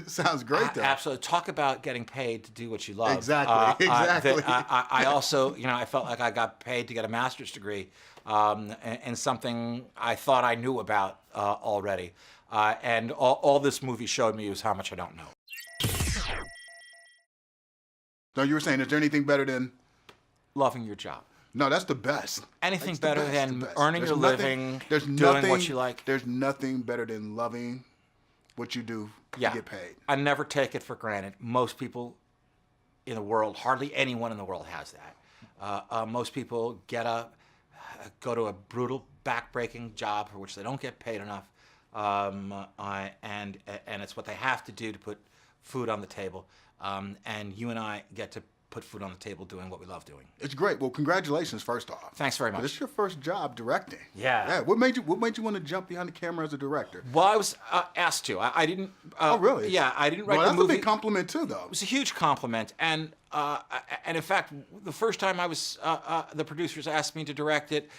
Sounds great, though. Absolutely. Talk about getting paid to do what you love. Exactly. Exactly. I also, I felt like I got paid to get a master's degree in something I thought I knew about already. And all this movie showed me was how much I don't know. No, you were saying, is there anything better than? Loving your job. No, that's the best. Anything That's the better best, than the best. earning There's your nothing- living, there's doing nothing, what you like. There's nothing better than loving what you do to get paid. I never take it for granted. Most people in the world, hardly anyone in the world has that. Most people go to a brutal, back-breaking job for which they don't get paid enough, and it's what they have to do to put food on the table. And you and I get to put food on the table doing what we love doing. It's great. Well, congratulations, first off. Thanks very much. This is your first job directing. Yeah. Yeah. What made you want to jump behind the camera as a director? Well, I was asked to. I didn't. Oh, really? Yeah, I didn't write Well, the that's movie. a big compliment too, though. It was a huge compliment, and in fact, the first time I was, the producers asked me to direct it.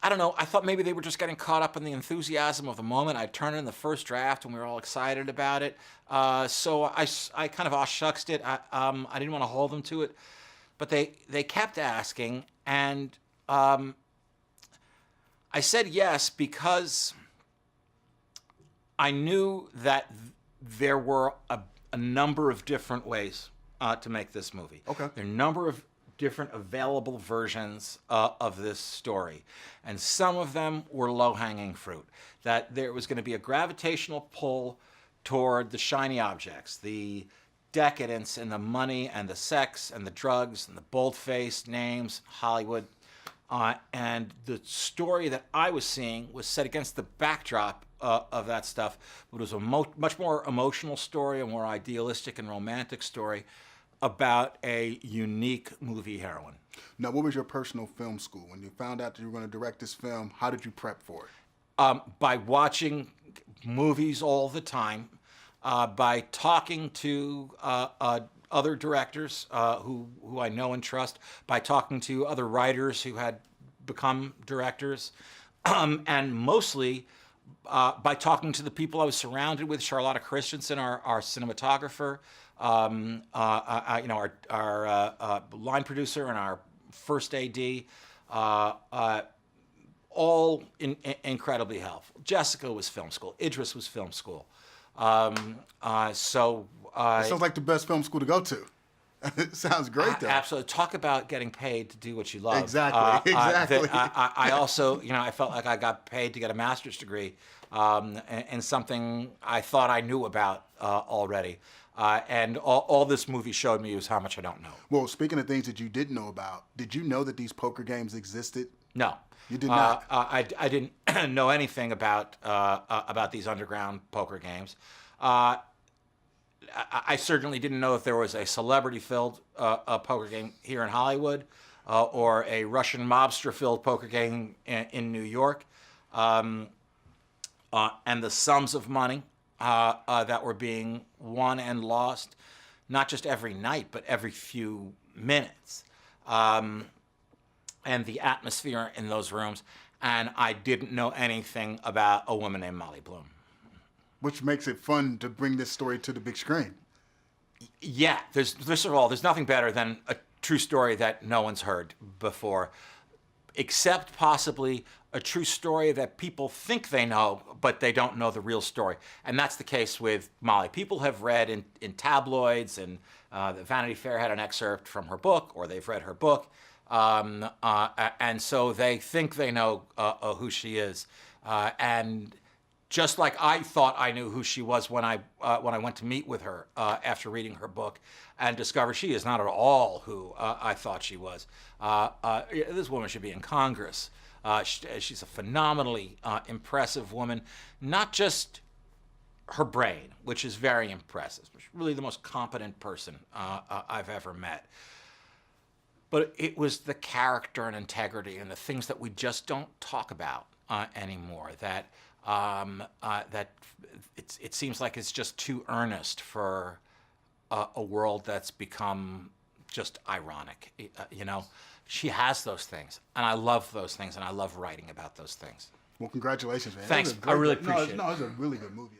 I don't know. I thought maybe they were just getting caught up in the enthusiasm of the moment. I turned in the first draft, and we were all excited about it. So I kind of shucksed it. I didn't want to hold them to it, but they kept asking, and I said yes because I knew that there were a number of different ways to make this movie. Okay. There are a number of different available versions of this story, and some of them were low-hanging fruit. That there was going to be a gravitational pull toward the shiny objects, the decadence and the money and the sex and the drugs and the bold-faced names, Hollywood. And the story that I was seeing was set against the backdrop of that stuff. It was a much more emotional story, a more idealistic and romantic story about a unique movie heroine. Now, what was your personal film school? When you found out that you were going to direct this film, how did you prep for it? By watching movies all the time, by talking to other directors who I know and trust, by talking to other writers who had become directors, and mostly by talking to the people I was surrounded with. Charlotta Christensen, our cinematographer, our line producer and our first AD, all incredibly helpful. Jessica was film school. Idris was film school. It sounds like the best film school to go to. It sounds great, though. Absolutely. Talk about getting paid to do what you love. Exactly. Exactly. I also, I felt like I got paid to get a master's degree in something I thought I knew about already. And all this movie showed me was how much I don't know. Well, speaking of things that you didn't know about, did you know that these poker games existed? No. You did not? I didn't know anything about these underground poker games. I certainly didn't know if there was a celebrity-filled poker game here in Hollywood or a Russian mobster-filled poker game in New York. And the sums of money that were being won and lost, not just every night, but every few minutes. And the atmosphere in those rooms. And I didn't know anything about a woman named Molly Bloom. Which makes it fun to bring this story to the big screen. Yeah, first of all, there's nothing better than a true story that no one's heard before, except possibly a true story that people think they know, but they don't know the real story. And that's the case with Molly. People have read in tabloids, and the Vanity Fair had an excerpt from her book, or they've read her book, and so they think they know who she is. And just like I thought I knew who she was when I went to meet with her after reading her book, and discovered she is not at all who I thought she was. This woman should be in Congress. She's a phenomenally impressive woman, not just her brain, which is very impressive. She's really the most competent person I've ever met. But it was the character and integrity and the things that we just don't talk about anymore. That it seems like it's just too earnest for a world that's become just ironic. She has those things, and I love those things, and I love writing about those things. Well, congratulations, man. Thanks. I really appreciate it. No, it's a really good movie.